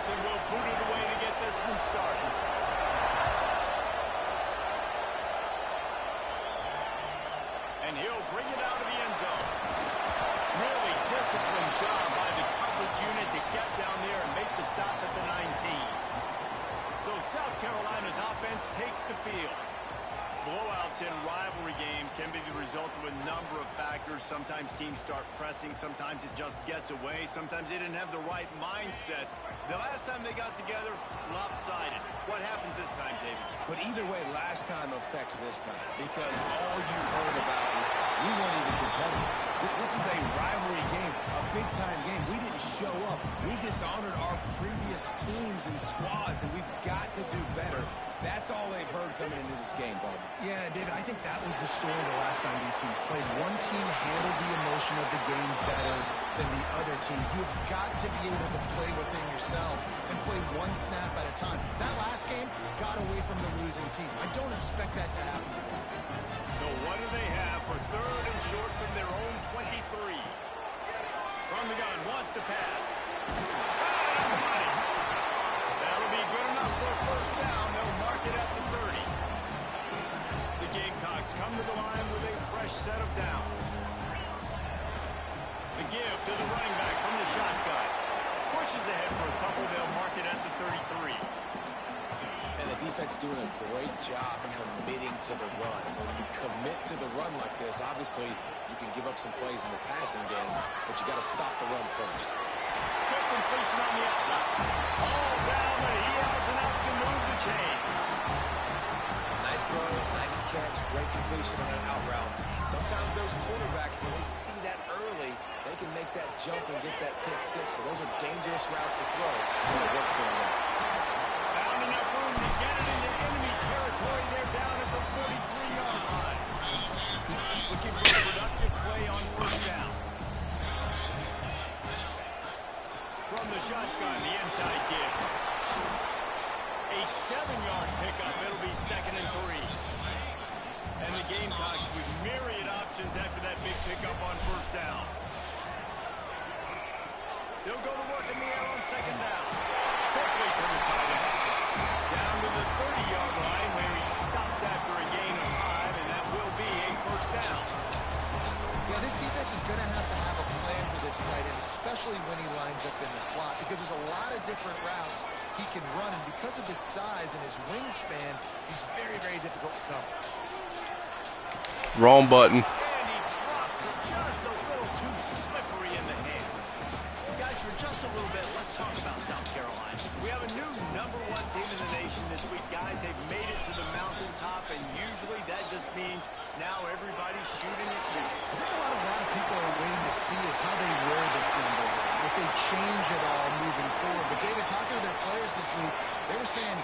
Clemson will boot it away to get this one started. And he'll bring it out of the end zone. Really disciplined job by the coverage unit to get down there and make the stop at the 19. So South Carolina's offense takes the field. Blowouts in rivalry games can be the result of a number of factors. Sometimes teams start pressing. Sometimes it just gets away. Sometimes they didn't have the right mindset. The last time they got together, lopsided. What happens this time, David? But either way, last time affects this time because all you heard about is we weren't even competitive. This is a rivalry game, a big-time game. We didn't show up. We dishonored our previous teams and squads, and we've got to do better. That's all they've heard coming into this game, Bob. Yeah, David, I think that was the story the last time these teams played. One team handled the emotion of the game better than the other team. You've got to be able to play within yourself and play one snap at a time. That last game got away from the losing team. I don't expect that to happen. So what do they have for third and short from their own 23? From the gun, wants to pass. That'll be good enough for a first down. They'll mark it at the 30. The Gamecocks come to the line with a fresh set of downs. The give to the running back from the shotgun. Pushes ahead for a couple. They'll mark it at the 33. And the defense doing a great job committing to the run. When you commit to the run like this, obviously you can give up some plays in the passing game, but you got to stop the run first. Quick completion on the outlet. All down, but he has enough to move the chains. Nice throw, nice catch, great completion on that out route. Sometimes those quarterbacks, when they see that early, they can make that jump and get that pick six. So those are dangerous routes to throw. And they work for them now. Found enough room to get it into enemy territory. They're down at the 43-yard line. Looking for a productive play on first down. From the shotgun, the inside give. A 7-yard pickup. It'll be 2nd and 3. And the Gamecocks with myriad options after that big pickup on first down. They'll go to work in the air on 2nd down. Quickly to the tight end. Down to the 30-yard line where he stopped after a gain of 5, and that will be a first down. Yeah, this defense is going to have a plan for this tight end, especially when he lines up in the slot, because there's a lot of different routes he can run, and because of his size and his wingspan, he's very, very difficult to cover. Wrong button. And he drops it just a little too slippery in the hand. Guys, for just a little bit, let's talk about South Carolina. We have a new #1 team in the nation this week. Guys, they've made it to the mountaintop, and usually that just means now everybody's shooting at you. I think a lot of people are waiting to see is how they wear this number, if they change it all moving forward. But David, talking to their players this week, they were saying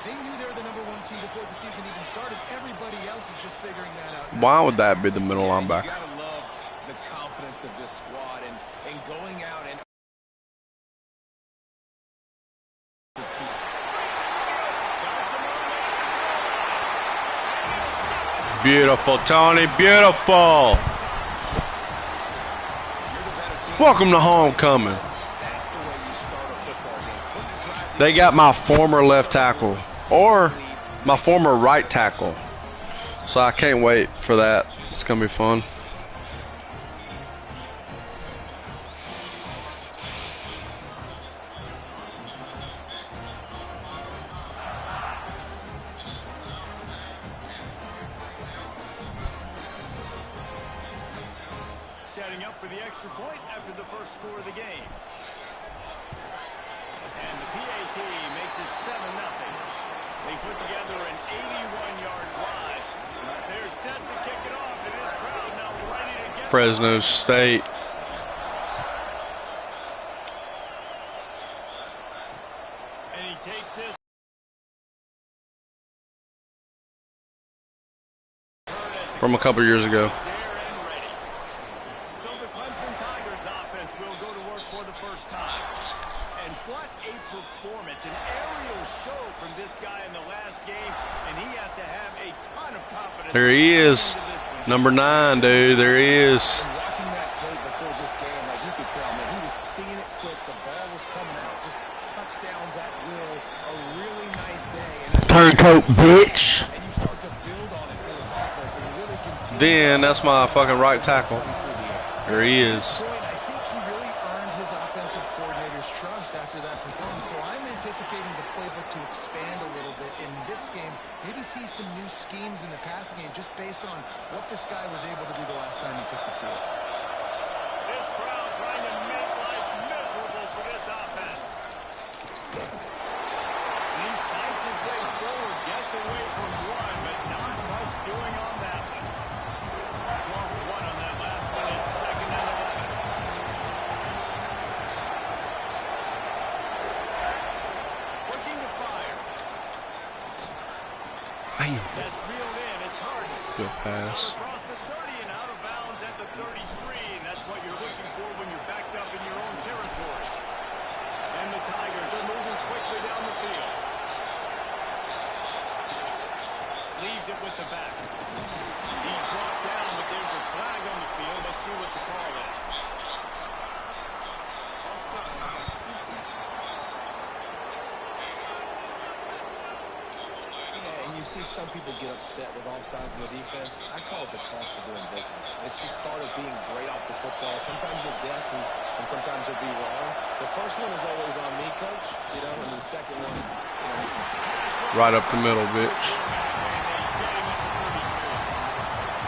they knew they were the #1 team before the season even started. Everybody else is just figuring that out. Why would that be the middle linebacker? You gotta love the confidence of this squad and going out and Beautiful, Tony. Beautiful. Welcome to homecoming. They got my former left tackle or my former right tackle. So I can't wait for that. It's going to be fun. Setting up for the extra point after the first score of the game. And the PAT makes it 7-0. They put together an 81-yard drive. They're set to kick it off, and this crowd now ready to get Fresno State. And he takes this. From a couple years ago. So the Clemson Tigers offense will go to work for the first time. and what a performance. An aerial show from this guy in the last game, and he has to have a ton of confidence. There he is. Number 9, dude. There he is. And watching that tape before this game, like you could tell, man, he was seeing it quick. The ball was coming out. Just touchdowns at will. A really nice day. And Turncoat, bitch. And you start to build on it for this offense and really continue. Then that's my fucking right tackle. There he is. I think he really earned his offensive coordinator's trust after that performance. So I'm anticipating the playbook to expand a little bit in this game. Maybe see some new schemes in the passing game just based on what this guy was able to do the last time he took the field. This crowd trying to make life miserable for this offense. And he fights his way forward, gets away from one, but not much doing on that one. Lost one on that last one. It's 2nd and 11. Looking to fire. Damn. That's reeled in. It's hard. Good pass. Across the 30 and out of bounds at the 33. And that's what you're looking for when you're backed up in your own territory. And the Tigers are moving quickly down the field. Leaves it with the back. He's brought down, but there's a flag on the field. Let's see what the call is. Yeah, and you see some people get upset with offsides in the defense. I call it the cost of doing business. It's just part of being great off the football. Sometimes you'll guess and sometimes you'll be wrong. The first one is always on me, coach, you know, and the second one, you know. Right up the middle, bitch.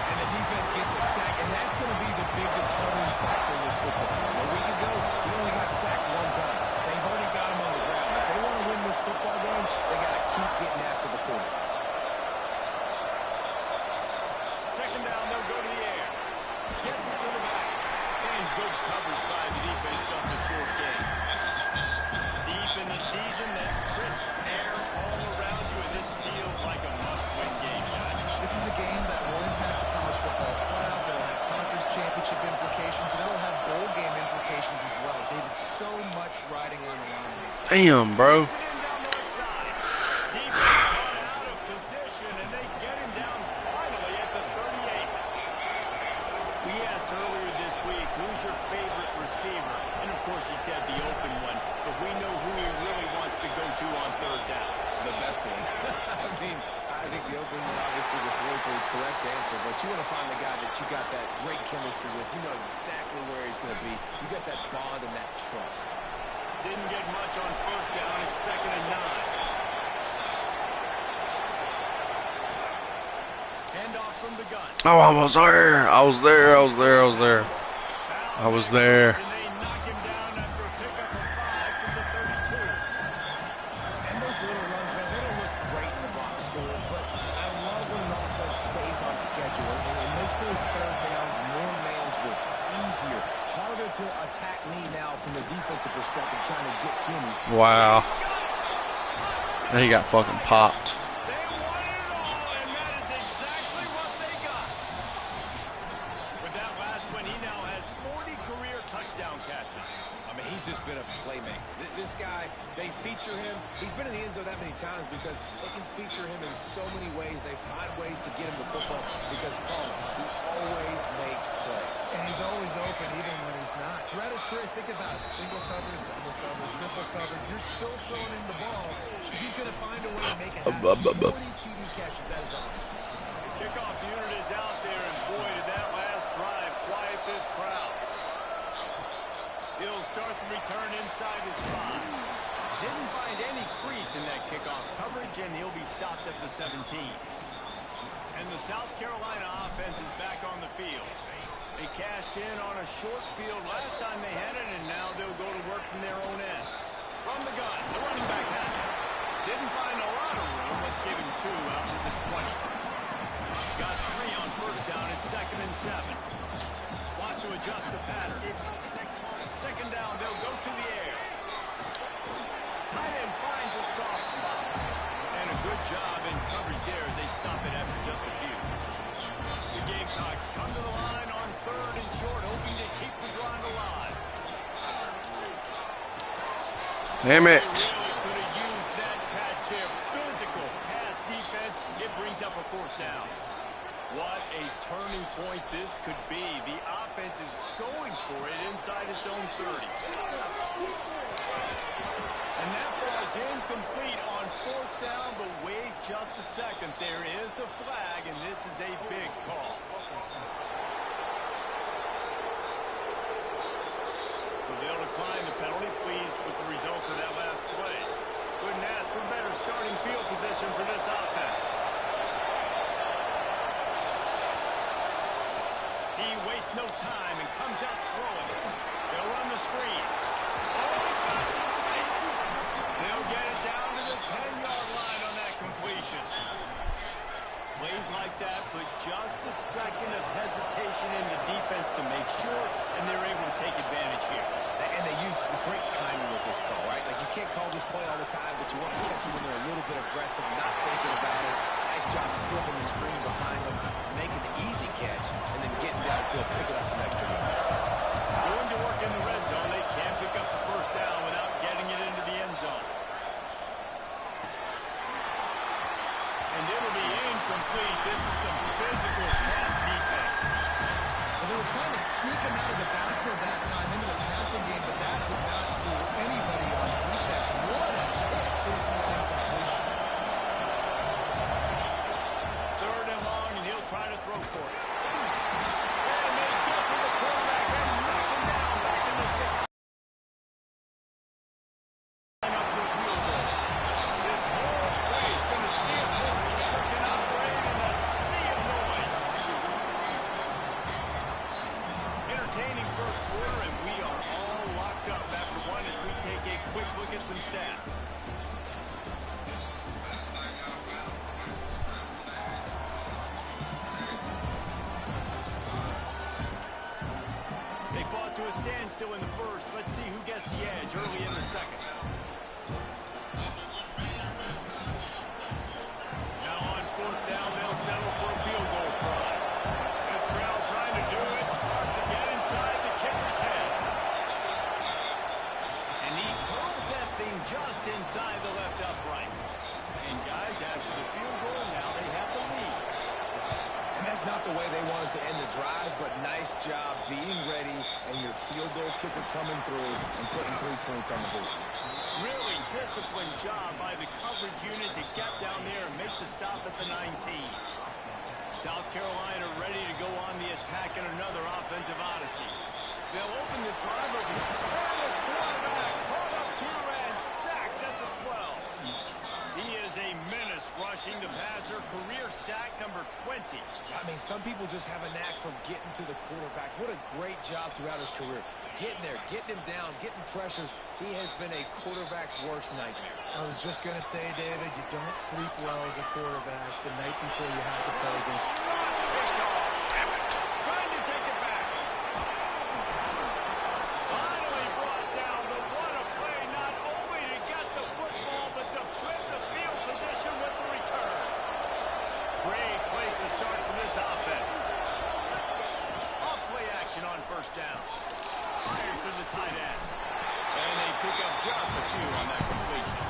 And the defense gets a sack, and that's going to be the big determining factor in this football game. A week ago, he only got sacked one time. They've already got him on the ground. If they want to win this football game, they got to keep getting after the quarterback. 2nd down, they'll go to the air. Gets it to the back. And good coverage by the defense, just a short game. Deep in the season, that crisp air all around you, and this feels like a must-win game, guys. This is a game that will impact the college football playoff. It'll have conference championship implications, and it'll have bowl game implications as well. David, so much riding on the line in this game. Damn, bro. Gets it in down the right side. Defense caught out of position, and they get him down finally at the 38. We asked earlier this week, who's your favorite receiver? And of course he said the open one, but we know who he really wants to go to on 3rd down. The best one. I think the open one, obviously, the politically correct answer, but you want to find the guy that you got that great chemistry with. You know exactly where he's going to be. You got that bond and that trust. Didn't get much on 1st down. It's 2nd and 9. Handoff from the gun. Oh, I was there. I was there. I was there. I was there. I was there. And they knock him down after a pickup of 5 to the 32. And those little runs, man, they don't look great in the box score, but I love when an offense stays on schedule. It makes those 3rd downs more manageable, easier, harder to attack me now from the defensive perspective, trying to get to me. Wow. And he got fucking popped. They wanted it all, and that is exactly what they got. With that last one, he now has 40 career touchdown catches. I mean, he's just been a playmaker. This guy, they feature him. He's been in the end zone that many times because they can feature him in so many ways. They find ways to get him the football because, Paul, he always makes plays. And he's always open even when he's not. Throughout his career, think about it. Single covered, double covered, triple covered. You're still throwing in the ball because he's going to find a way to make it happen. 40 TD catches. That is awesome. The kickoff unit is out there, and boy, did that last drive quiet this crowd. He'll start the return inside his 5. Didn't find any crease in that kickoff coverage, and he'll be stopped at the 17. And the South Carolina offense is back on the field. They cashed in on a short field last time they had it, and now they'll go to work from their own end. From the gun, the running back has it. Didn't find a lot of room. Let's give him 2 out to the 20. Got 3 on 1st down. It's 2nd and 7. Wants to adjust the pattern. 2nd down, they'll go to the air. Tight end finds a soft spot. And a good job in coverage there as they stop it after just a few. The Gamecocks come to the line on 3rd and short, hoping to keep the drive alive. Damn it. They really could have used that catch there. Physical pass defense. It brings up a fourth down. What a turning point this could be. The offense is going for it inside its own 30. And that ball is incomplete on fourth down, but wait just a second. There is a flag, and this is a big call. So they'll decline the penalty, pleased with the results of that last play. Couldn't ask for better starting field position for this offense. He wastes no time and comes out throwing. They'll run the screen. Oh, he's got some speed. They'll get it down to the 10-yard line on that completion. Plays like that, but just a second of hesitation in the defense to make sure, and they're able to take advantage here. And they use great timing with this call, right? Like, you can't call this play all the time, but you want to catch them when they're a little bit aggressive, not thinking about it. Nice job slipping the screen behind them, making the easy catch, and then getting downfield, picking up some extra yards. Going to work in the red zone. They can't pick up the first down without getting it into the end zone. And it'll be incomplete. This is some physical pass defense. Well, they were trying to sneak him out of the backfield that time into the passing game, but that did not fool anybody on defense. What a hit. This one incompletion. Third and long, and he'll try to throw for it. And they get to the quarterback and knock him down back in the 6th. Up for a field goal. This whole play is going to see if this kicker can operate in a sea of noise. Entertaining first quarter, and we are all locked up after one as we take a quick look at some stats. They fought to a standstill in the first. Let's see who gets the edge early in the second. Now on fourth down, they'll settle for a field goal try. This crowd trying to do its part to get inside the kicker's head. And he curls that thing just inside the left upright. And guys, after the field goal, now they have the lead. And that's not the way they wanted to end the drive, but nice job being ready and your field goal kicker coming through and putting 3 points on the board. Really disciplined job by the coverage unit to get down there and make the stop at the 19. South Carolina ready to go on the attack in another offensive odyssey. They'll open this drive over here. And the quarterback caught up to and sacked at the 12. He is a menace rushing the passer. Career sack number 20. I mean, some people just have a knack for getting to the quarterback. What a great job throughout his career. Getting there, getting him down, getting pressures. He has been a quarterback's worst nightmare. I was just going to say, David, you don't sleep well as a quarterback the night before you have to play against. That's a big call. Trying to take it back. Finally brought down, but what a play, not only to get the football, but to flip the field position with the return. Great place to start for this offense. Off play action on first down. Fires to the tight end. And they pick up just a few on that completion.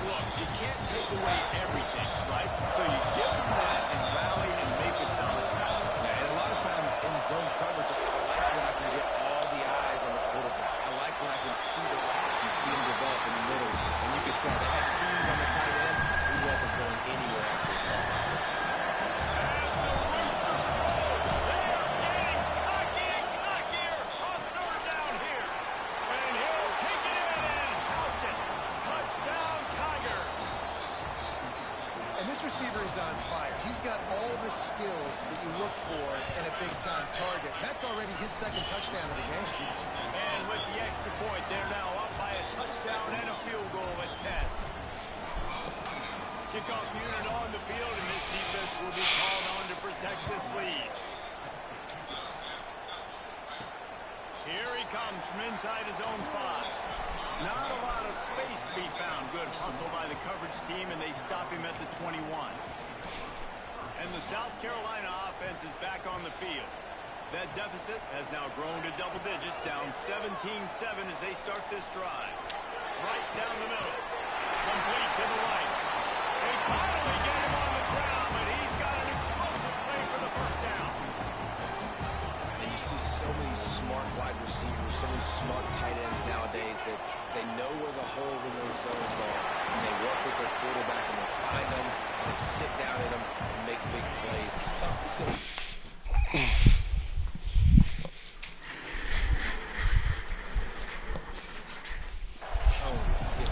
Look, you can't take away everything, right? So you give them that and rally and make a solid tackle. Yeah, and a lot of times in zone coverage, I like when I can get all the eyes on the quarterback. I like when I can see the routes and see them develop in the middle. And you can tell they had keys on the tight end. He wasn't going anywhere after the call. As the Rooster throws, they are getting cocky and cockier on third down here. And he'll take it in and house it. Touchdown, Tiger. And this receiver is on fire. He's got all the skills that you look for in a big-time target. That's already his second touchdown of the game. And with the extra point, they're now up by a touchdown and a field goal at 10. Kickoff unit on the field, and this defense will be called on to protect this lead. Here he comes from inside his own 5. Not a lot of space to be found. Good hustle by the coverage team, and they stop him at the 21. And the South Carolina offense is back on the field. That deficit has now grown to double digits, down 17-7 as they start this drive. Right down the middle. Complete to the right. They finally get him on the ground, but he's got an explosive play for the first down. And you see so many smart wide receivers, so many smart tight ends nowadays that they know where the holes in those zones are, and they work with their quarterback, and they find them, and they sit down in them and make big plays. It's tough to see.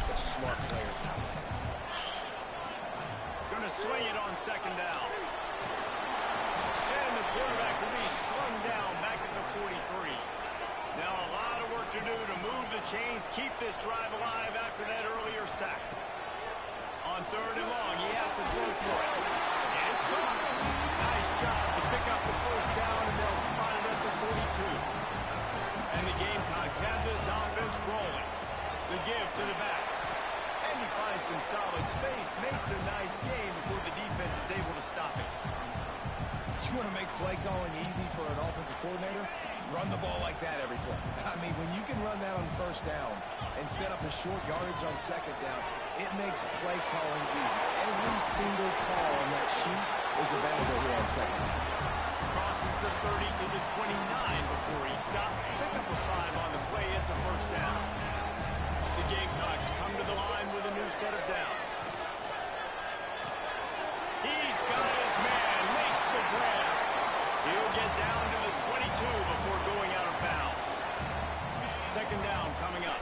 Such smart players nowadays. Going to swing it on second down. And the quarterback will be slung down back at the 43. Now a lot of work to do to move the chains, keep this drive alive after that earlier sack. On third and long, he has to throw for it. And it's gone. Nice job to pick up the first down, and they'll spot it at the 42. And the Gamecocks have this offense rolling. The give to the back. And he finds some solid space, makes a nice game before the defense is able to stop it. You want to make play calling easy for an offensive coordinator? Run the ball like that every play. I mean, when you can run that on first down and set up the short yardage on second down, it makes play calling easy. Every single call on that sheet is available here on second down. Crosses the 30 to the 29 before he stopped. Pick up a 5 on the play. It's a first down. The Gamecocks come to the line with a new set of downs. He's got his man, makes the grab. He'll get down to the 22 before going out of bounds. Second down coming up.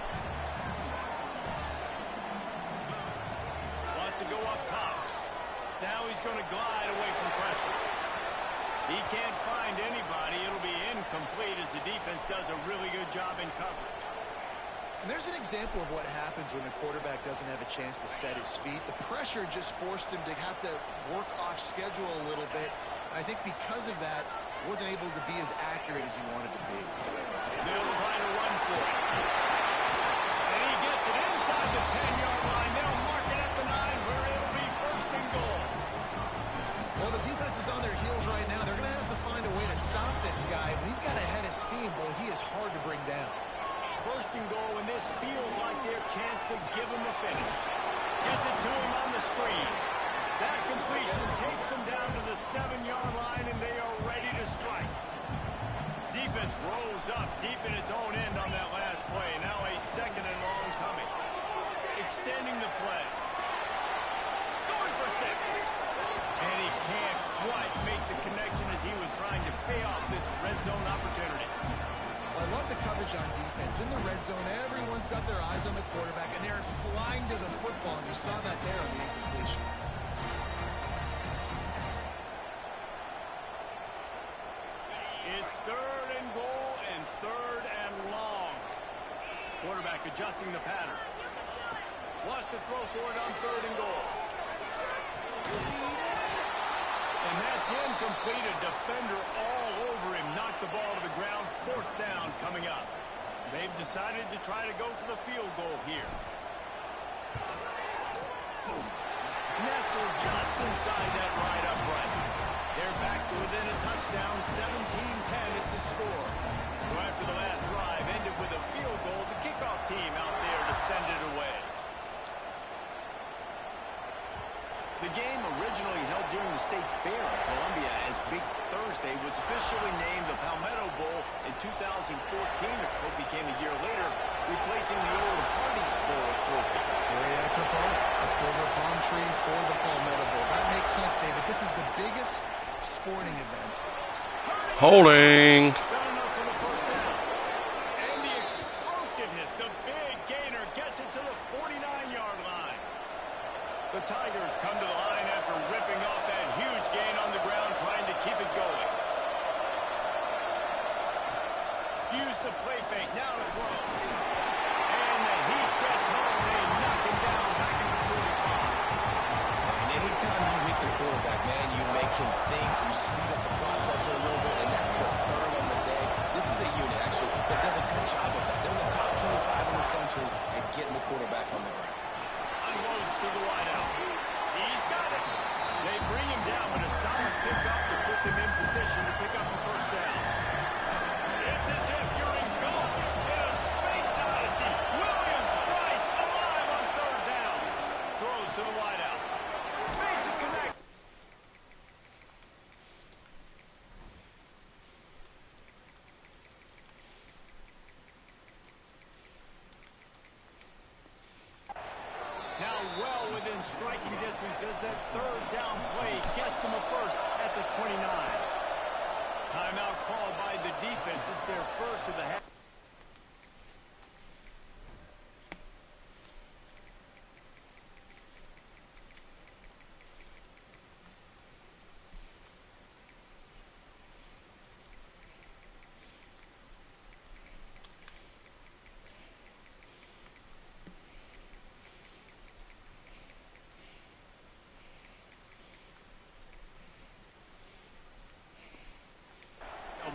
Wants to go up top. Now he's going to glide away from pressure. He can't find anybody. It'll be incomplete as the defense does a really good job in coverage. And there's an example of what happens when the quarterback doesn't have a chance to set his feet. The pressure just forced him to have to work off schedule a little bit. And I think because of that, wasn't able to be as accurate as he wanted to be. They'll try to run for it. And he gets it inside the 10-yard line. They'll mark it at the 9 where it'll be first and goal. Well, the defense is on their heels right now. They're going to have to find a way to stop this guy. When he's got a head of steam, well, he is hard to bring down. First and goal, and this feels like their chance to give him a finish. Gets it to him on the screen. That completion takes them down to the 7-yard line, and they are ready to strike. Defense rose up deep in its own end on that last play. Now a second and long coming. Extending the play. Going for 6. And he can't quite make the connection as he was trying to pay off this red zone opportunity. I love the coverage on defense. In the red zone, everyone's got their eyes on the quarterback, and they're flying to the football, and you saw that there on the incompletion. It's third and goal and third and long. Quarterback adjusting the pattern. Wants to throw for it on third and goal. And that's incomplete. A defender all over him. Knocked the ball to the ground. Fourth down coming up. They've decided to try to go for the field goal here. Boom. Nestled just inside that right upright. They're back to within a touchdown. 17-10 is the score. So after the last drive ended with a field goal, the kickoff team out there to send it away. The game originally held during the State Fair in Columbia as Big Thursday was officially named the Palmetto Bowl in 2014. A trophy came a year later, replacing the old Hardee's Bowl trophy. Very apropos, a silver palm tree for the Palmetto Bowl. That makes sense, David. This is the biggest sporting event. Holding. Got enough for the first down. And the explosiveness, the big gainer gets it to the 49-yard line. The Tigers come to the line after ripping off that huge gain on the ground, trying to keep it going. Use the play fake, now to throw. And the heat gets home. They knock him down back in the 45. And anytime you hit the quarterback, man, you make him think, you speed up the processor a little bit, and that's the third on the day. This is a unit, actually, that does a good job of that. They're in the top 25 in the country at getting the quarterback on the ground. Unloads to the wideout. He's got it. They bring him down with a solid pickup to put them in position to pick up the first down. within striking distance as that third down play gets them a first at the 29. Timeout called by the defense. It's their first of the half.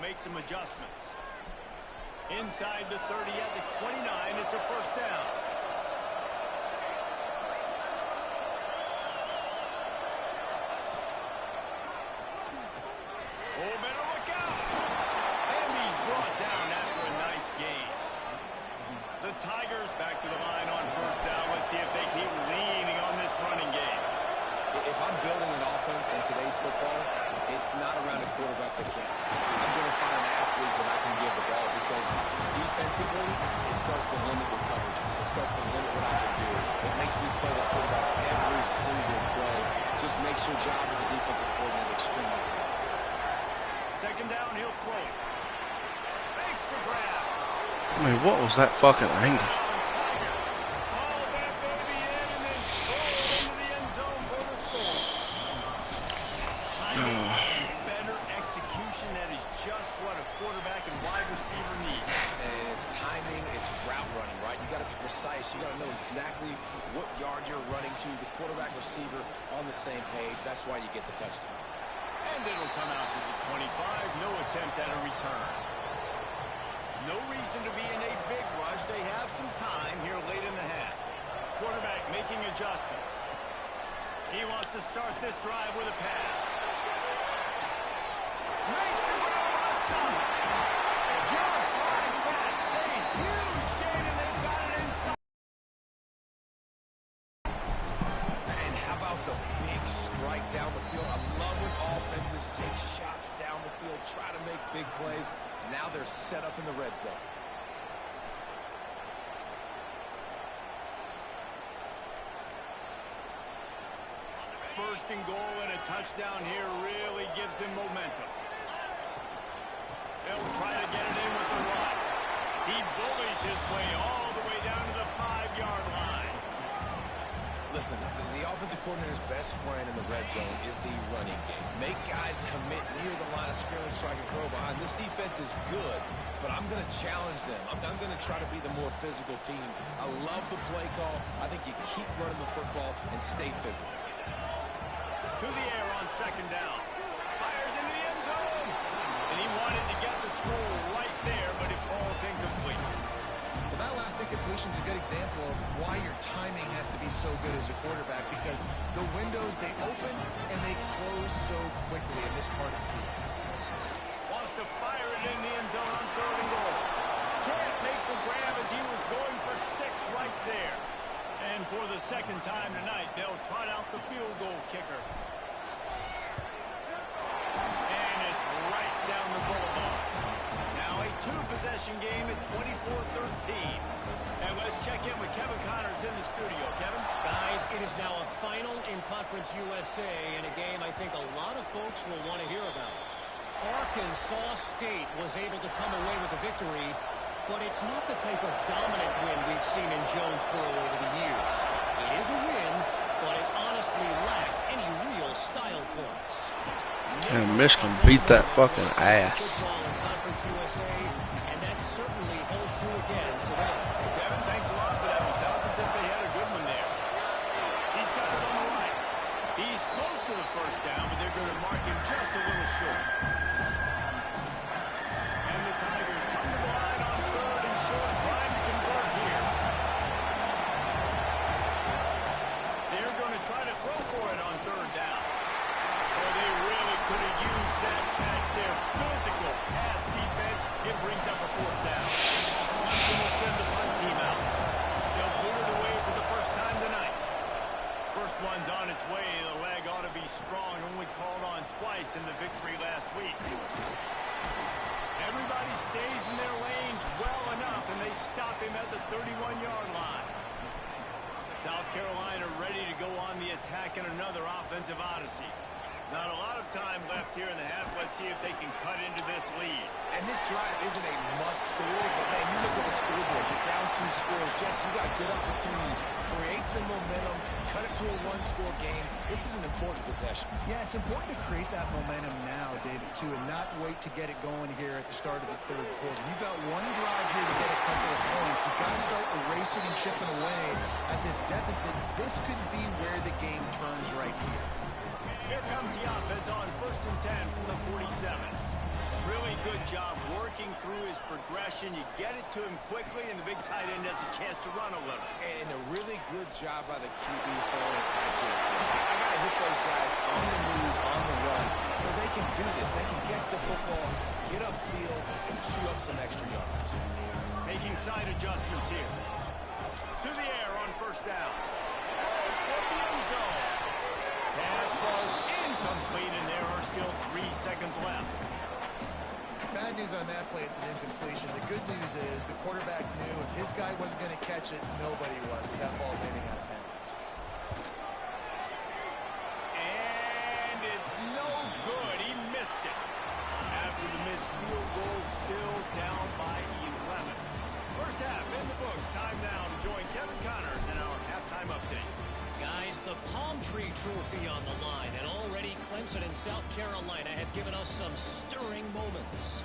Make some adjustments. Inside the 30 at the 29, it's a first down. Oh, better look out. And he's brought down after a nice gain. The Tigers back to the line on first down. Let's see if they keep leaning on this running game. If I'm building an offense in today's football, it's not around a quarterback that can. I'm going to find an athlete that I can give the ball because defensively, it starts to limit your coverages. It starts to limit what I can do. It makes me play the quarterback every single play. Just makes your job as a defensive coordinator extremely hard. Second down, he'll throw it. Thanks for grab. I mean, what was that fucking angle? Better execution, that is just what a quarterback and wide receiver need. And it's timing, it's route running, right? You got to be precise. You got to know exactly what yard you're running to. The quarterback receiver on the same page. That's why you get the touchdown. And it'll come out to the 25. No attempt at a return. No reason to be in a big rush. They have some time here late in the half. Quarterback making adjustments. He wants to start this drive with a pass. Makes it with a run. Just like that. A huge gain, and they've got it inside. And how about the big strike down the field? I love when offenses take shots down the field, try to make big plays. Now they're set up in the red zone. First and goal and a touchdown here really gives them momentum. They'll try to get it in with the run. He bullies his way all the way down to the 5-yard line. Listen, the offensive coordinator's best friend in the red zone is the running game. Make guys commit near the line of scrimmage so I can throw behind. This defense is good, but I'm going to challenge them. I'm going to try to be the more physical team. I love the play call. I think you keep running the football and stay physical. To the air on second down. Fires into the end zone. And he wanted to get the score right there, but it falls incomplete. Well, that last incompletion is a good example of why your timing has to be so good as a quarterback, because the windows, they open and they close so quickly in this part of the field. Wants to fire it in the end zone on third and goal. Can't make the grab as he was going for 6 right there. And for the second time tonight, they'll trot out the field goal kicker. And it's right down the boulevard. Now a 2-possession game at 24-13. And let's check in with Kevin Connors in the studio. Kevin? Guys, it is now a final in Conference USA in a game I think a lot of folks will want to hear about. Arkansas State was able to come away with a victory, but it's not the type of dominant win we've seen in Jonesboro over the years. It is a win, but it honestly lacked any real style points. And Michigan beat that fucking ass. And that certainly holds true again today. Kevin, thanks a lot for that. It sounds as if they had a good one there. He's got it on the right. He's close to the first down, but they're going to mark him just a little short. And the Tigers come to the line on third and short, trying to convert here. They're going to try to throw for it on third down. Oh, they really could have used that catch there. Physical pass defense. It brings up a fourth down. Clemson will send the punt team out. They'll boot it away for the first time tonight. First one's on its way. The leg ought to be strong. Only called on twice in the victory last week. Everybody stays in their lanes well enough, and they stop him at the 31-yard line. South Carolina ready to go on the attack in another offensive odyssey. Not a lot of time left here in the half. Let's see if they can cut into this lead. And this drive isn't a must score, but man, you look at the scoreboard, you're down 2 scores. Jesse, you got a good opportunity. Create some momentum, cut it to a 1-score game. This is an important possession. Yeah, it's important to create that momentum now, David, too, and not wait to get it going here at the start of the third quarter. You've got one drive here to get a couple of points. You've got to start erasing and chipping away at this deficit. This could be where the game turns right here. Here comes the offense on 1st and 10 from the 47. Really good job working through his progression. You get it to him quickly, and the big tight end has a chance to run a little. And a really good job by the QB throwing it accurate. I got to hit those guys on the move, on the run, so they can do this. They can catch the football, get upfield, and chew up some extra yards. Making side adjustments here. To the air on 1st down. Throws for the end zone. Pass falls incomplete, and there are still 3 seconds left. Bad news on that play, it's an incompletion. The good news is the quarterback knew if his guy wasn't going to catch it, nobody was with that ball landing out of bounds. And it's no good. He missed it. After the missed field goal, still down by 11. First half in the books. Time now to join Kevin Connors in our halftime update. Guys, the Palm Tree Trophy on the line, and already Clemson and South Carolina have given us some stirring moments.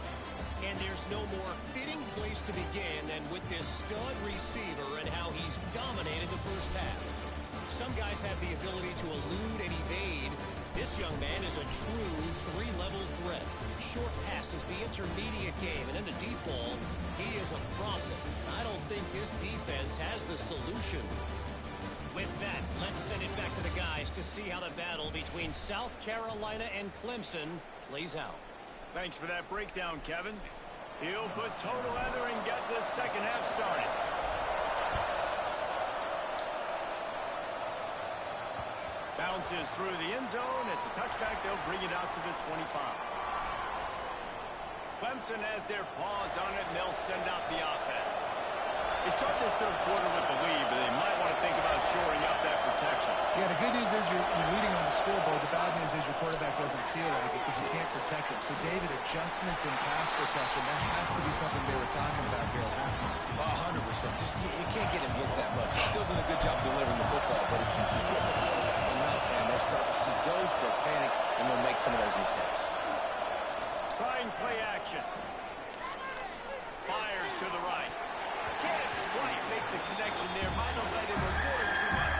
And there's no more fitting place to begin than with this stud receiver and how he's dominated the first half. Some guys have the ability to elude and evade. This young man is a true 3-level threat. Short passes, the intermediate game, and then the deep ball. He is a problem. I don't think this defense has the solution. With that, let's send it back to the guys to see how the battle between South Carolina and Clemson plays out. Thanks for that breakdown, Kevin. He'll put toe together and get this second half started. Bounces through the end zone. It's a touchback. They'll bring it out to the 25. Clemson has their paws on it, and they'll send out the offense. They start this third quarter with the lead, but they might want to think about shoring up that protection. Yeah, the good news is you're leading on the scoreboard. The bad news is your quarterback doesn't feel like it because you can't protect him. So, David, adjustments in pass protection, that has to be something they were talking about here at halftime. 100%. Just, you can't get him hit that much. He's still doing a good job delivering the football, but if you keep getting the quarterback enough, man, they'll start to see ghosts, they'll panic, and they'll make some of those mistakes. Trying play action. Fires to the right. Can't quite make the connection there. Might have let him a little too much.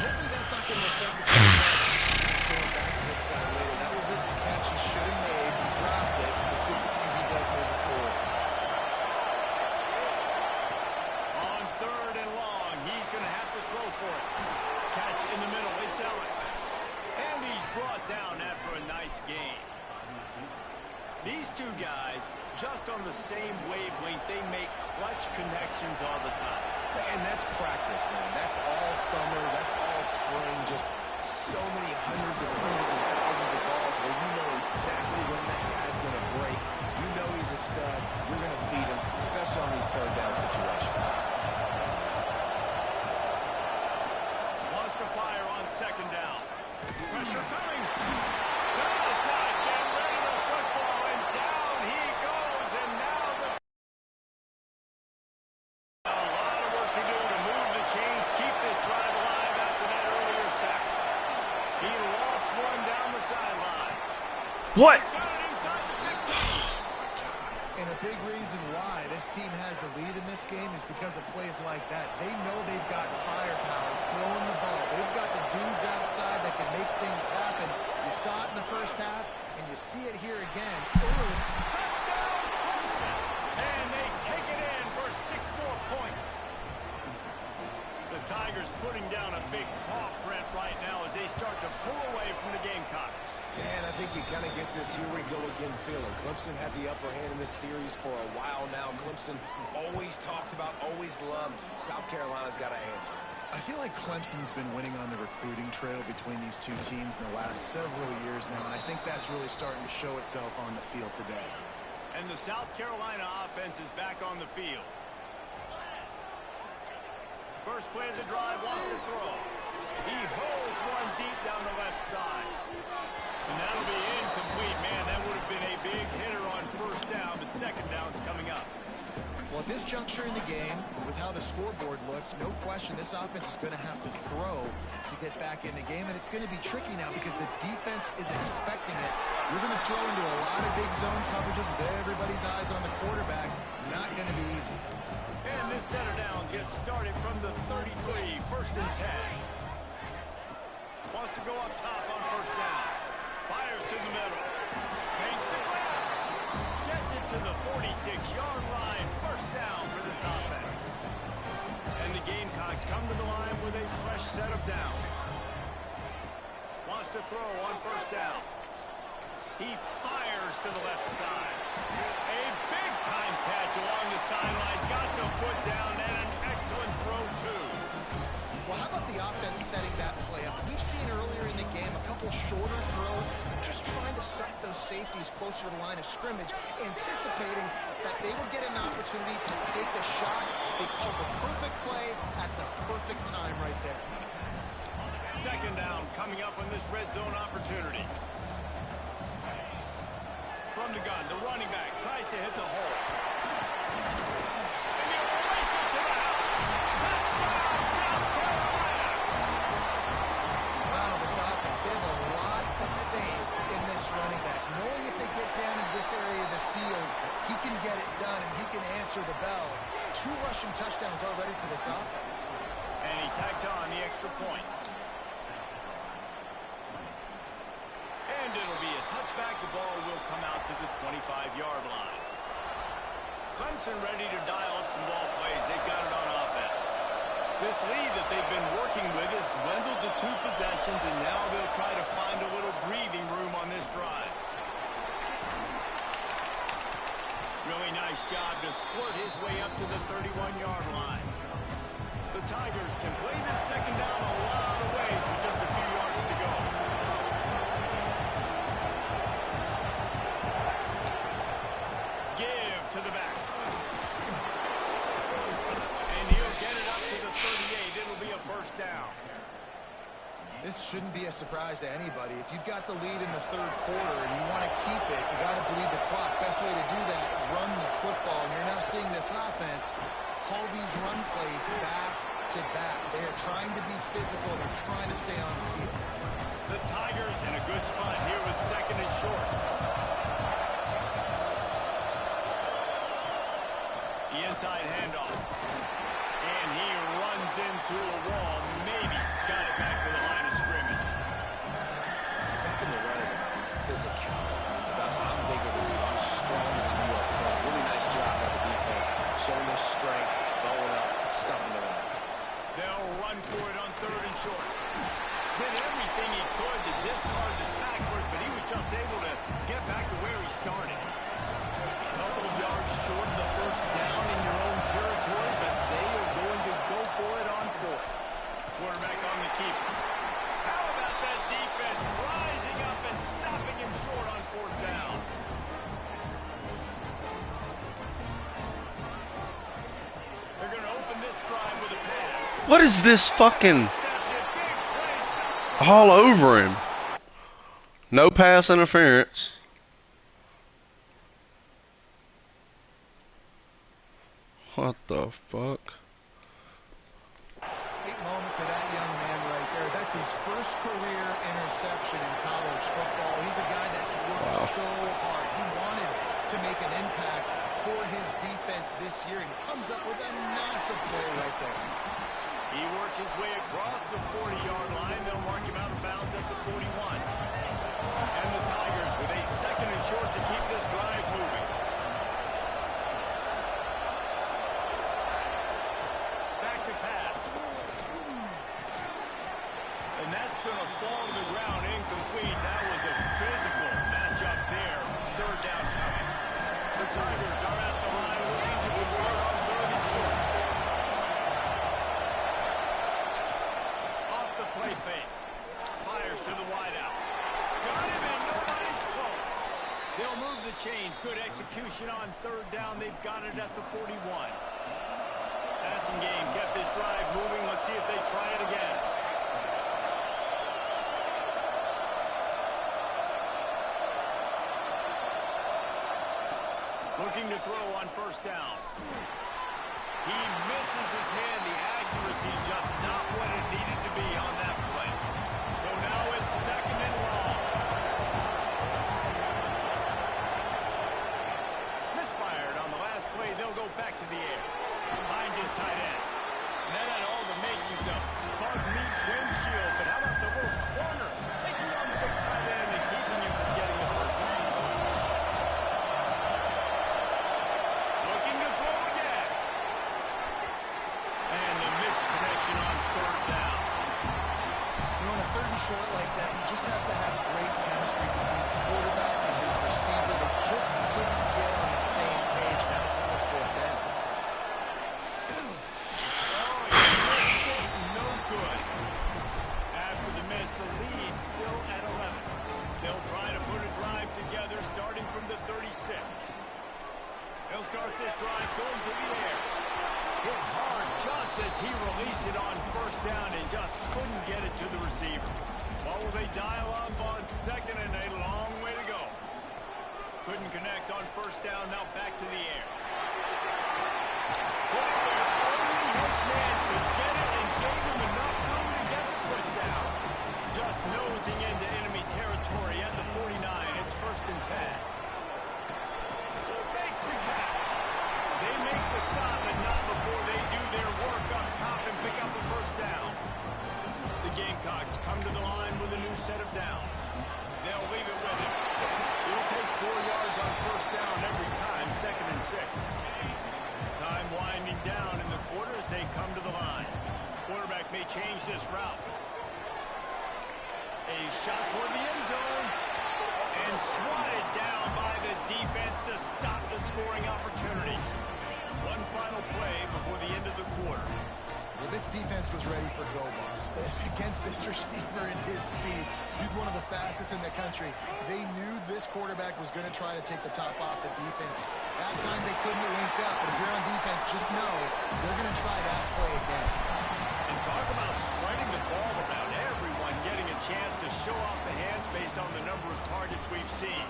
Hopefully that's not going to affect the catch. Going back to this guy later. That was a catch he should have made. He dropped it. Let's see what the QB does moving forward. On 3rd and long, he's going to have to throw for it. Catch in the middle. It's Ellis. And he's brought down after a nice game. These two guys, just on the same wavelength, they make clutch connections all the time. And that's practice, man. That's all summer. That's all spring. Just so many hundreds and thousands of balls where you know exactly when that guy's going to break. You know he's a stud. You're going to feed him, especially on these third down situations. Wants to fire on 2nd down. Pressure coming. Does not get rid of the football, and down he goes, and now a lot of work to do to move the chains, keep this drive alive after that earlier sack. He lost one down the sideline. What? He's got it inside the 15. And a big reason why this team has the lead in this game is because of plays like that. They know they've got firepower throwing the ball. They've got the dudes outside that can make things happen. You saw it in the first half, and you see it here again early. Touchdown, Clemson. And they take it in for 6 more points. The Tigers putting down a big paw print right now as they start to pull away from the Gamecocks. And I think you kind of get this here we go again feeling. Clemson had the upper hand in this series for a while now. Clemson always talked about, always loved. South Carolina's got to answer. I feel like Clemson's been winning on the recruiting trail between these two teams in the last several years now, and I think that's really starting to show itself on the field today. And the South Carolina offense is back on the field. First play of the drive, wants to throw. He holds one deep down the left side. And that'll be incomplete, man. That would have been a big hitter on first down, but second down's coming up. Well, at this juncture in the game, with how the scoreboard looks, no question this offense is going to have to throw to get back in the game, and it's going to be tricky now because the defense is expecting it. You're going to throw into a lot of big zone coverages with everybody's eyes on the quarterback. Not going to be easy. And this set of downs gets started from the 33, first and 10. Wants to go up top on first down. Fires to the middle. Makes the grab. Gets it to the 46-yard line. First down for this offense. And the Gamecocks come to the line with a fresh set of downs. Wants to throw on first down. He fires to the left side. A big-time catch along the sideline. Got the foot down and an excellent throw, too. Well, how about the offense setting that play up? We've seen earlier in the game a couple shorter throws, just trying to suck those safeties closer to the line of scrimmage, anticipating that they would get an opportunity to take a shot. They called the perfect play at the perfect time right there. Second down coming up on this red zone opportunity. From the gun, the running back tries to hit the hole. And he'll race it to the house. Touchdown, South Carolina! Wow, this offense, they have a lot of faith in this running back. Knowing if they get down in this area of the field, he can get it done and he can answer the bell. 2 rushing touchdowns already for this offense. And he tags on the extra point. And it'll be a touchback. The ball will come out to the 25-yard line. Clemson ready to dial up some ball plays. They've got it on offense. This lead that they've been working with has dwindled to 2 possessions, and now they'll try to find a little breathing room on this drive. Really nice job to squirt his way up to the 31-yard line. The Tigers can play this second down a lot of ways with just a few yards to go. Give to the back. And he'll get it up to the 38. It'll be a first down. This shouldn't be a surprise to anybody. If you've got the lead in the third quarter and you want to keep it, you got to bleed the clock. Best way to do that, run the football. And you're now seeing this offense call these run plays back to back. They are trying to be physical. They're trying to stay on the field. The Tigers in a good spot here with second and short. The inside handoff. And he runs into a wall. Maybe got it back to the line of scrimmage. Stopping the run is about physicality. It's about I'm bigger than you. I'm stronger than you up front. Really nice job by the defense. Showing their strength, bowing up, stuffing the run. They'll run for it on third and short. Did everything he could to discard the tacklers, but he was just able to get back to where he started. A couple of yards short of the first down in your own territory, but they are going to go for it on fourth. Quarterback on the keeper. How about that defense rising up and stopping him short on fourth down? They're going to open this drive with a pass. What is this fucking all over him? No pass interference. What the fuck? Great moment for that young man right there. That's his first career interception in college football. He's a guy that's worked so hard. He wanted to make an impact for his defense this year and comes up with a massive play right there. He works his way across the 40-yard line. They'll mark him out of bounds at the 41. And the Tigers with a second and short to keep this drive moving. Back to pass. And that's going to fall to the ground incomplete. That was a physical matchup there. Third down coming. The Tigers are at the line looking to convert on third and short. Off the play fake. Fires to the wideout. Got him and nobody's close. They'll move the chains. Good execution on third down. They've got it at the 41. Passing game kept this drive moving Looking to throw on first down. He misses his man. The accuracy just not what it needed to be on that play. So now it's second and long. Misfired on the last play. They'll go back to the air. Behind his tight end. And that had all the makings of bug meat windshield. But how about the little corner taking on the big tight end and keeping him from getting the first down? Looking to throw again. And the misconnection on third down. You know, on a third and short like that, you just have to have great chemistry between the quarterback and his receiver. They just couldn't get on the same page. Now it's a fourth down. No good. After the miss, the lead still at 11. They'll try to put a drive together starting from the 36. They'll start this drive going to the air. Hit hard just as he released it on first down and just couldn't get it to the receiver. What will they dial up on second and a long way to go? Couldn't connect on first down, now back to the air. Put it there, only his man to get it and gave him enough room to get the foot down. Just nosing into enemy territory at the 49. It's first and 10. Makes the catch. They make the stop, but not before they do their work up top and pick up a first down. The Gamecocks come to the line with a new set of downs. They'll leave it with him. He'll take 4 yards on first down every time, second and 6. Time winding down in the quarter as they come to the line. Quarterback may change this route. A shot toward the end zone. And swatted down by the defense to stop the scoring opportunity. One final play before the end of the quarter. Well, this defense was ready for go balls. Against this receiver and his speed, he's one of the fastest in the country. They knew this quarterback was going to try to take the top off the defense. That time they couldn't link up, but if you're on defense, just know they're going to try that play again. And talk about spreading the ball around, everyone getting a chance to show off the hands based on the number of targets we've seen.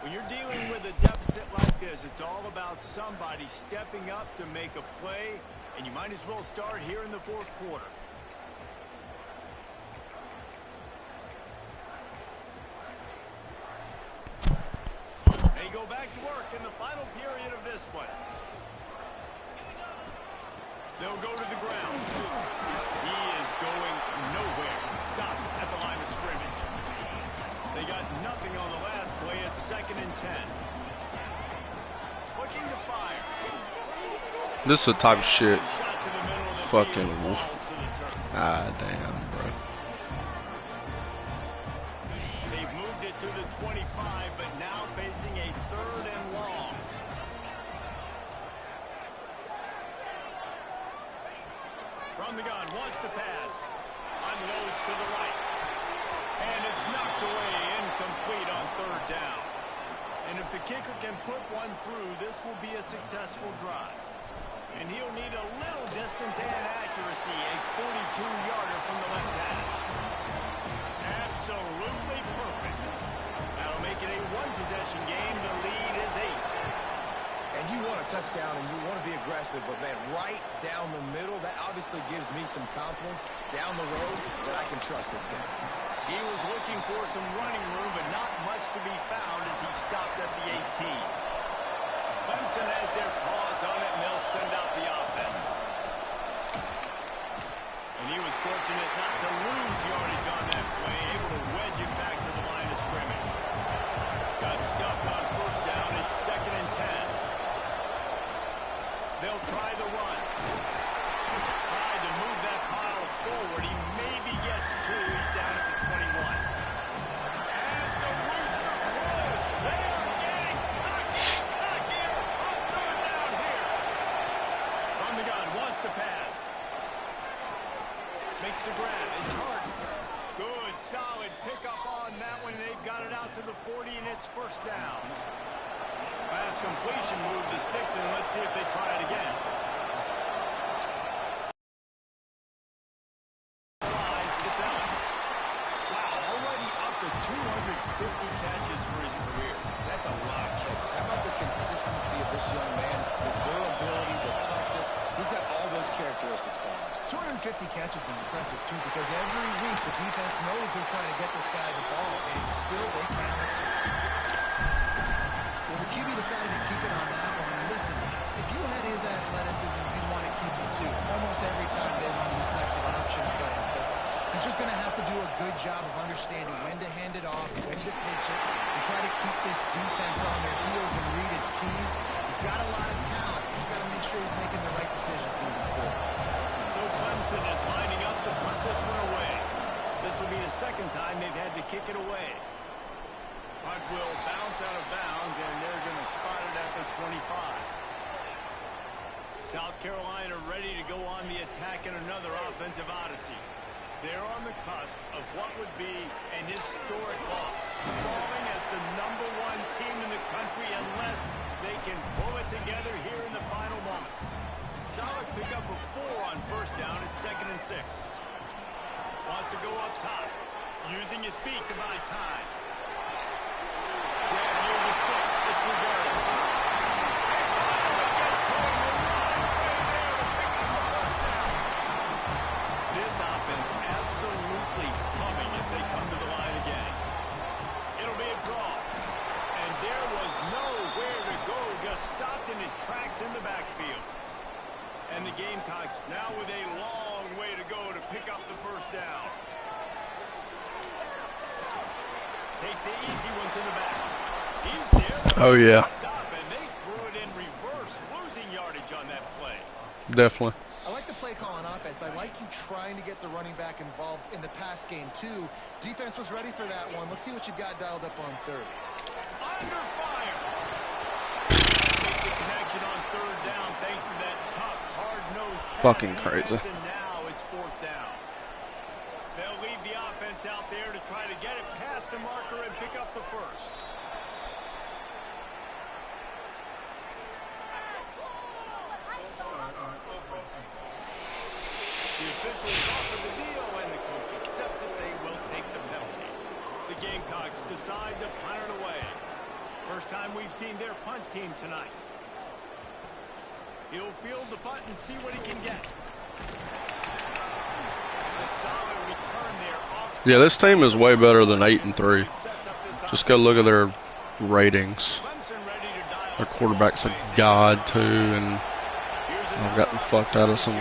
When you're dealing with a deficit like this, it's all about somebody stepping up to make a play, and you might as well start here in the fourth quarter. They go back to work in the final period of this one. They'll go to the ground. He is going nowhere. Stopped at the line of scrimmage. They got nothing on the last play. It's second and 10. Looking to fire. This is the type of shit. Shot to the middle of the Fucking field, falls to the turf. ah damn, bro. They've moved it to the 25, but now facing a third and long. From the gun, wants to pass. Unloads to the right. And it's knocked away, incomplete on third down. And if the kicker can put one through, this will be a successful drive. And he'll need a little distance and accuracy, a 42-yarder from the left hash. Absolutely perfect. That'll make it a one-possession game. The lead is 8. And you want a touchdown and you want to be aggressive, but, man, right down the middle, that obviously gives me some confidence down the road that I can trust this guy. He was looking for some running room, but not much to be found as he stopped at the 18. Clemson has their paws on it, and they'll send out the offense. And he was fortunate not to lose yardage on that play, able to wedge it back to the line of scrimmage. Got stuffed on first down. It's second and 10. They'll try the run. Tried to move that pile forward. He maybe gets two. He's down at the 21. As the rooster crows, they are getting cockier on third down here. From the gun, wants to pass. Makes the grab. It's hard. Good, solid pickup on that one. They've got it out to the 40, and it's first down. Fast completion move the sticks, and let's see if they try it again. 50 catches is impressive, too, because every week the defense knows they're trying to get this guy the ball, and still they can't stop. Well, the QB decided to keep it on that one. Listen, if you had his athleticism, you'd want to keep it, too. Almost every time they run these types of option plays, but he's just going to have to do a good job of understanding when to hand it off, when to pitch it, and try to keep this defense on their heels and read his keys. He's got a lot of talent. He's got to make sure he's making the right decisions moving forward. So Clemson is lining up to put this one away. This will be the second time they've had to kick it away. Punt will bounce out of bounds, and they're going to spot it at the 25. South Carolina ready to go on the attack in another offensive odyssey. They're on the cusp of what would be an historic loss, falling as the #1 team in the country unless they can pull it together here in the final moments. Solid pickup of 4 on first down at 2nd and 6. Wants to go up top, using his feet to buy time. Grab near the sticks. It's Rivera. This offense absolutely humming as they come to the line again. It'll be a draw. And there was nowhere to go, just stopped in his tracks in the backfield. And the Gamecocks now with a long way to go to pick up the first down. Takes the easy one to the back. He's there. Oh, yeah. Stop, and they threw it in reverse, losing yardage on that play. Definitely. I like the play call on offense. I like you trying to get the running back involved in the pass game, too. Defense was ready for that one. Let's see what you've got dialed up on third. Under fire. Make the connection on third down thanks to that tough, hard-nosed pass Fucking defense, crazy. and now it's 4th down. They'll leave the offense out there to try to get it past the marker and pick up the first. The officials offer the deal, and the coach accepts it. They will take the penalty. The Gamecocks decide to punt it away. First time we've seen their punt team tonight. He'll field the punt and see what he can get. A solid return there. Offside. Yeah, this team is way better than 8 and 3. Just go look at their ratings. Clemson ready to dial Their quarterback's a god too, and I've gotten fucked out of some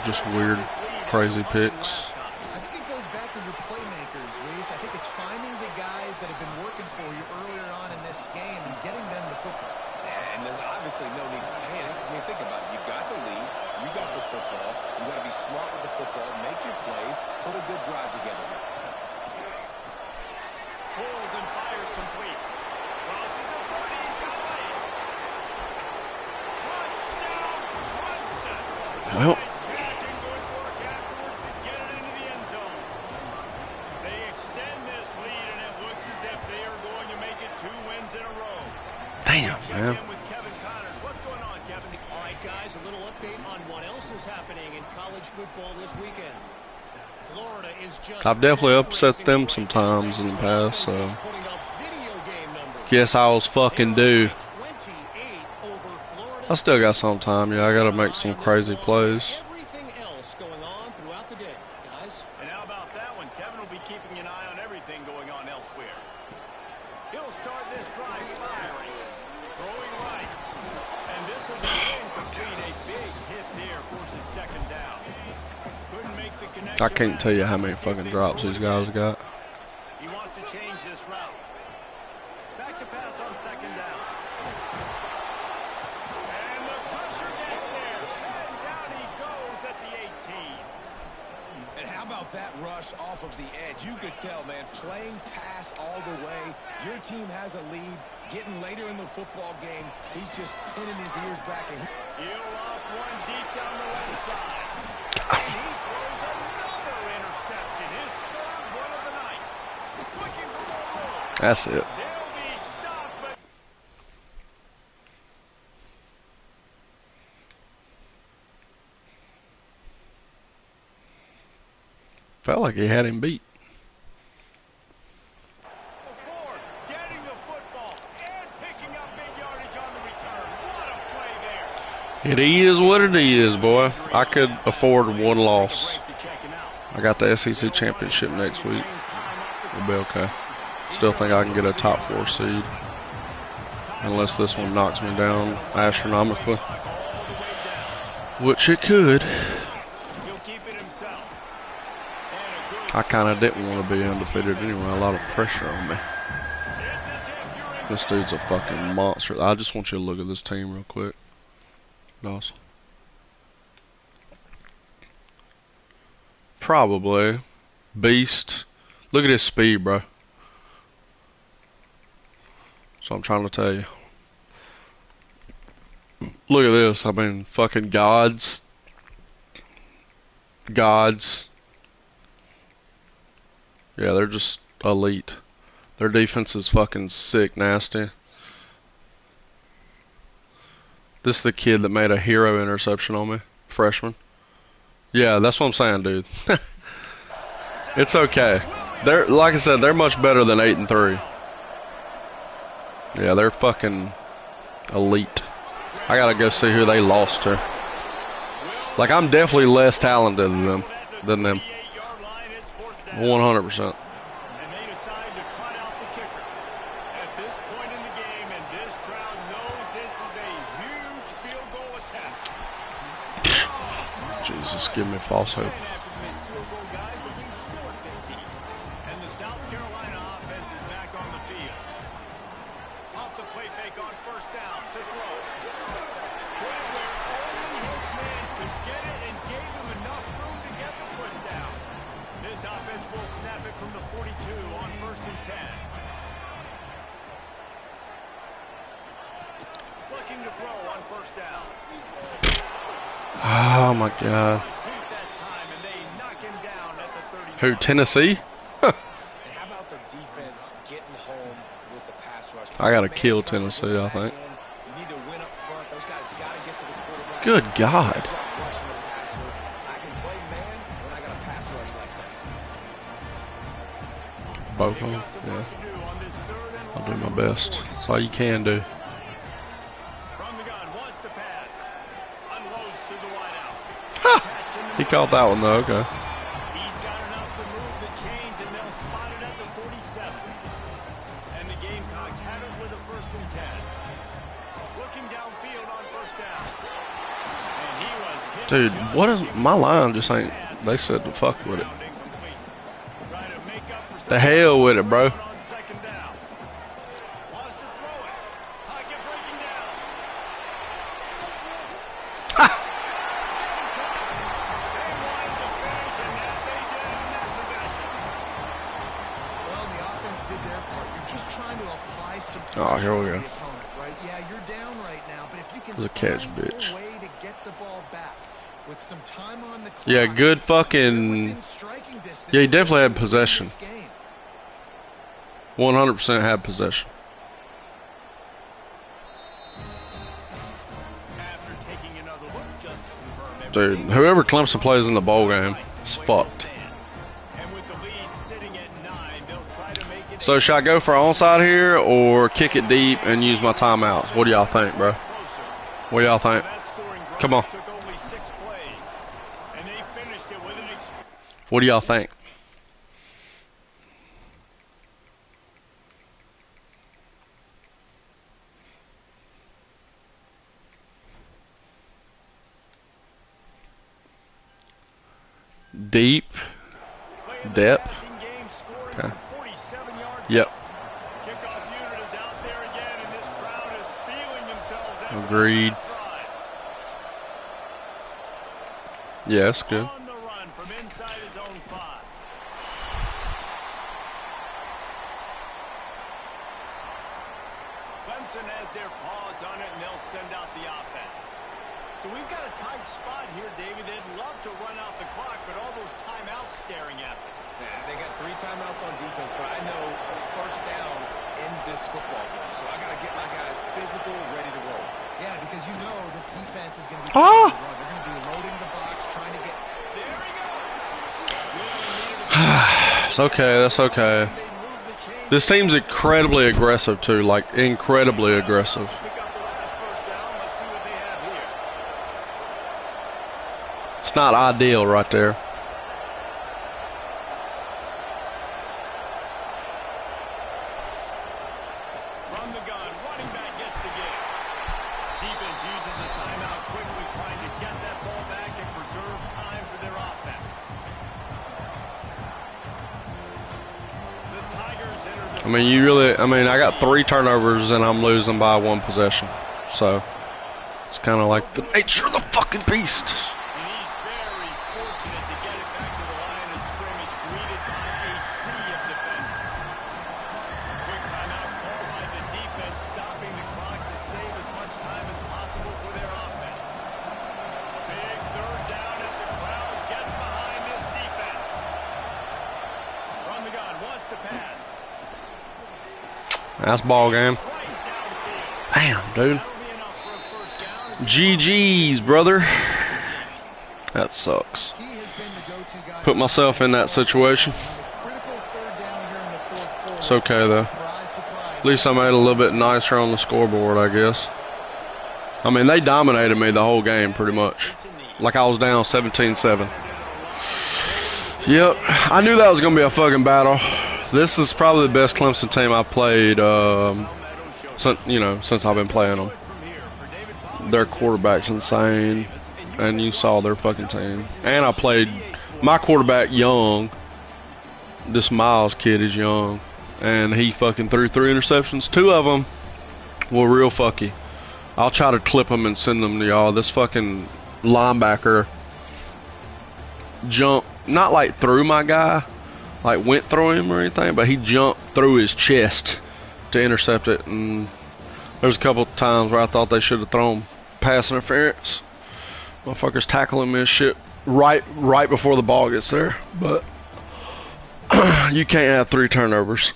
just weird, crazy picks. I think it goes back to your playmakers, Reese. I think it's finding the guys that have been working for you earlier on in this game and getting them the football. Yeah, and there's obviously no need to panic. I mean, think about it. You got the lead. You got the football. You got to be smart with the football. Make your plays. Put a good drive together. Pulls and fires complete. Crosses the 30. He's got it. Touchdown, Clemson. Well. Nice catch and good work afterwards to get it into the end zone. They extend this lead, and it looks as if they are going to make it 2 wins in a row. Damn, Check man. in with Kevin Connors. What's going on, Kevin? All right, guys, a little update on what else is happening in college football this weekend. Florida is just I've definitely upset them sometimes in the past, so guess I was fucking due. I still got some time, yeah. I gotta make some crazy plays. Everything else going on throughout the day, guys. And how about that one? Kevin will be keeping an eye on everything going on elsewhere. He'll start this drive firing, throwing right. And this will be incomplete. A big hit there forces 2nd down. Couldn't make the connection. I can't tell you how many fucking drops these guys got. He wants to change this route. Back to pass on 2nd down. And the pressure gets there. And down he goes at the 18. And how about that rush off of the edge? You could tell, man, playing pass all the way. Your team has a lead. Getting later in the football game, he's just pinning his ears back. And He'll off one deep down the left side. And he throws another interception. His 3rd one of the night. Looking for more room. That's it. They'll be stopped, but Felt like he had him beat. before getting the football and picking up big yardage on the return. What a play there. It is what it is, boy. I could afford one loss. Take a break to I got the SEC championship next week. We'll be okay. Still think I can get a top 4 seed. Unless this one knocks me down astronomically. Which it could. I kind of didn't want to be undefeated anyway. A lot of pressure on me. This dude's a fucking monster. I just want you to look at this team real quick. Dawson. Probably. Beast. Look at his speed, bro. So I'm trying to tell you. Look at this. I mean, fucking gods. Gods. Yeah, they're just elite. Their defense is fucking sick, nasty. This is the kid that made a hero interception on me. Freshman. Yeah, that's what I'm saying, dude. It's okay. They're, like I said, they're much better than 8-3. Yeah, they're fucking elite. I gotta go see who they lost to. Like, I'm definitely less talented than them. 100%. Jesus, give me false hope. Oh my God. Who, Tennessee? I gotta kill Tennessee, I think. Good God. Both of them? Yeah. I'll do my best. That's all you can do. Ha! He caught that one though, okay. He's got enough to move the chains, and they'll spot it at the 47. And the Gamecocks have it with a 1st and 10. Looking downfield on 1st down. And he was hit. Dude, what is my line just ain't, they said to fuck with it. The hell with it, bro. Oh, here we go. There's a catch, bitch. Yeah, good fucking. Yeah, he definitely had possession. 100% had possession. Dude, whoever Clemson plays in the bowl game is fucked. So should I go for onside here or kick it deep and use my timeouts? What do y'all think, bro? What do y'all think? Come on. What do y'all think? Deep. Depth. Okay. Yep. Agreed. Yeah, that's good. Clemson has their paws on it, and they'll send out the offense. So we've got a tight spot here, David. They'd love to run out the clock, but all those timeouts staring at them. Yeah, they got 3 timeouts on defense, but I know a 1st down ends this football game. So I got to get my guys physical, ready to roll. Yeah, because you know this defense is going to be they're going to be loading the box, trying to get. There he goes. It's okay. That's okay. This team's incredibly aggressive too, like incredibly aggressive. It's not ideal right there. From the gun, running back gets the give. Defense uses a timeout quickly, trying to get that ball back and preserve time for their offense. The Tigers enter the... I got 3 turnovers and I'm losing by 1 possession. So, it's kind of like the nature of the fucking beast. And he's very fortunate to get it back to the line of scrimmage, greeted by a sea of defenders. Quick timeout called by the defense, stopping the clock to save as much time as possible for their offense. Big third down as the crowd gets behind this defense. From the gun, wants to pass. That's ball game. Right downfield. Damn, dude. That'll be enough for a first down as GG's, brother. That sucks. He has been the go-to guy. Put myself in that situation. Critical third down here in the fourth quarter. It's okay, though. Surprise, surprise. At least I made it a little bit nicer on the scoreboard, I guess. I mean, they dominated me the whole game, pretty much. Like I was down 17-7. Yep, I knew that was going to be a fucking battle. This is probably the best Clemson team I've played, since I've been playing them. Their quarterback's insane, and you saw their fucking team. And I played my quarterback young. This Miles kid is young, and he fucking threw 3 interceptions. 2 of them were real fucky. I'll try to clip them and send them to y'all. This fucking linebacker jumped, not like through my guy, like went through him or anything, but he jumped through his chest to intercept it. And there's a couple times where I thought they should have thrown pass interference. Motherfuckers tackling me and shit right before the ball gets there. But you can't have 3 turnovers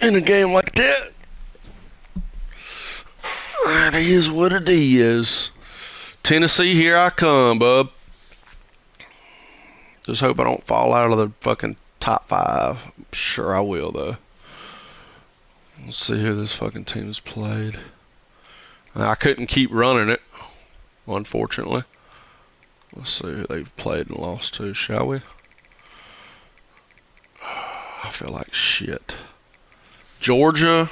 in a game like that. That is what it is. Tennessee, here I come, bub. Just hope I don't fall out of the fucking top 5. I'm sure I will, though. Let's see who this fucking team has played. I couldn't keep running it, unfortunately. Let's see who they've played and lost to, shall we? I feel like shit. Georgia.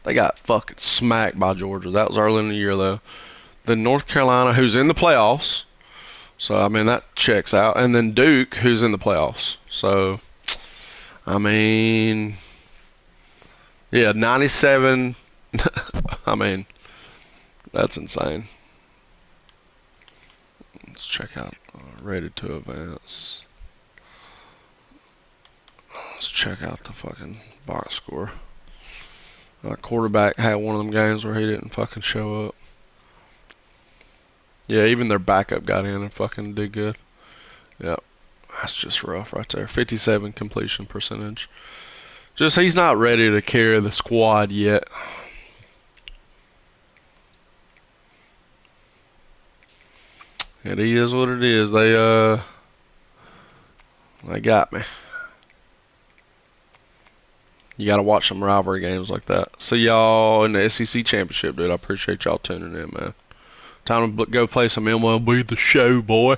They got fucking smacked by Georgia. That was early in the year, though. Then North Carolina, who's in the playoffs. So, I mean, that checks out. And then Duke, who's in the playoffs. So, I mean, yeah, 97. I mean, that's insane. Let's check out rated to advance. Let's check out the fucking box score. Quarterback had one of them games where he didn't fucking show up. Yeah, even their backup got in and fucking did good. Yep. That's just rough right there. 57 completion percentage. Just he's not ready to carry the squad yet. It is what it is. They got me. You gotta watch some rivalry games like that. See y'all in the SEC championship, dude. I appreciate y'all tuning in, man. Time to go play some MLB The Show, boy.